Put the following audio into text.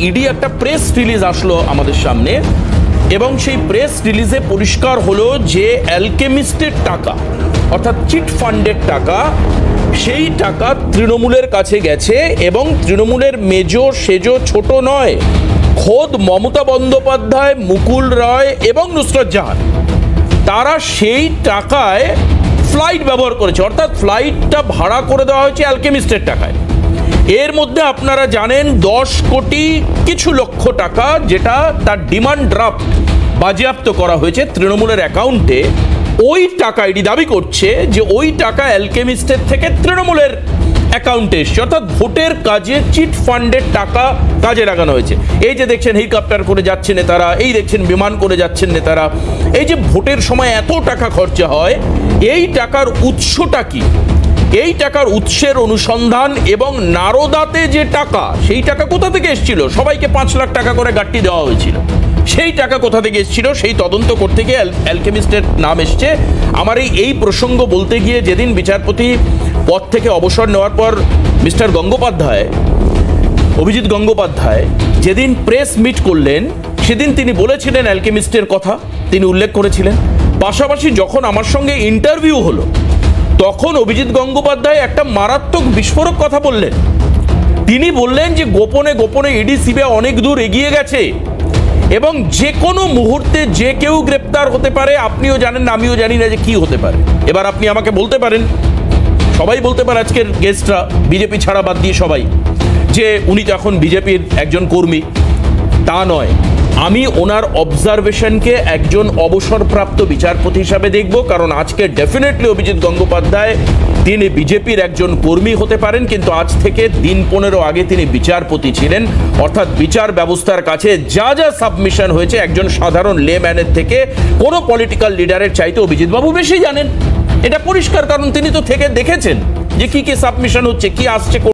ED একটা press release আসলো আমাদের সামনে এবং সেই প্রেস রিলিজে পরিষ্কার হলো যে অ্যালকেমিস্টের টাকা অর্থাৎ চিট ফান্ডের টাকা, সেই টাকা তৃণমূলের কাছে গেছে এবং তৃণমূলের মেজো সেজো ছোট নয়, খোদ মমতা বন্দ্যোপাধ্যায়, মুকুল রায় এবং নুসরত জাহান তারা সেই টাকায় ফ্লাইট ব্যবহার করেছে, অর্থাৎ ফ্লাইটটা ভাড়া করে দেওয়া হয়েছে অ্যালকেমিস্টের টাকায়। এর মধ্যে আপনারা জানেন 10 কোটি কিছু লক্ষ টাকা যেটা তার ডিমান্ড ড্রাফট বাজেয়াপ্ত করা হয়েছে তৃণমূলের অ্যাকাউন্টে। ওই টাকা ইডি দাবি করছে যে ওই টাকা অ্যালকেমিস্টের থেকে তৃণমূলের অ্যাকাউন্টে এসছে, অর্থাৎ ভোটের কাজে চিট ফান্ডের টাকা কাজে লাগানো হয়েছে। এই যে দেখছেন হেলিকপ্টার করে যাচ্ছে নেতারা, এই দেখছেন বিমান করে যাচ্ছেন নেতারা, এই যে ভোটের সময় এত টাকা খরচা হয়, এই টাকার উৎসটা কি, এই টাকার উৎসের অনুসন্ধান এবং নারদাতে যে টাকা, সেই টাকা কোথা থেকে এসেছিল, সবাইকে 5 লাখ টাকা করে গাট্টি দেওয়া হয়েছিল, সেই টাকা কোথা থেকে এসেছিল সেই তদন্ত করতে গিয়ে অ্যালকেমিস্টের নাম এসছে। আমার এই প্রসঙ্গ বলতে গিয়ে যেদিন বিচারপতি পদ থেকে অবসর নেওয়ার পর মিস্টার গঙ্গোপাধ্যায়, অভিজিৎ গঙ্গোপাধ্যায় যেদিন প্রেস মিট করলেন, সেদিন তিনি বলেছিলেন অ্যালকেমিস্টের কথা তিনি উল্লেখ করেছিলেন। পাশাপাশি যখন আমার সঙ্গে ইন্টারভিউ হলো তখন অভিজিৎ গঙ্গোপাধ্যায় একটা মারাত্মক বিস্ফোরক কথা বললেন। তিনি বললেন যে গোপনে গোপনে ইডি সিবিআই অনেক দূর এগিয়ে গেছে এবং যে কোনো মুহূর্তে যে কেউ গ্রেপ্তার হতে পারে। আপনিও জানেন না, আমিও জানি না যে কি হতে পারে। এবার আপনি আমাকে বলতে পারেন, সবাই বলতে পারে আজকের গেস্টরা বিজেপি ছাড়া বাদ দিয়ে সবাই, যে উনি তো এখন বিজেপির একজন কর্মী। তা নয়, আমি ওনার অবজারভেশনকে একজন অবসরপ্রাপ্ত বিচারপতি হিসাবে দেখব, কারণ আজকে ডেফিনেটলি অভিজিৎ গঙ্গোপাধ্যায় তিনি বিজেপির একজন কর্মী হতে পারেন, কিন্তু আজ থেকে দিন 15 আগে তিনি বিচারপতি ছিলেন। অর্থাৎ বিচার ব্যবস্থার কাছে যা যা সাবমিশন হয়েছে একজন সাধারণ লেম্যানের থেকে কোনো পলিটিক্যাল লিডারের চাইতে অভিজিৎবাবু বেশি জানেন। এটা পরিষ্কার, কারণ তিনি তো থেকে দেখেছেন যে কি কি সাবমিশন হচ্ছে, কি আসছে।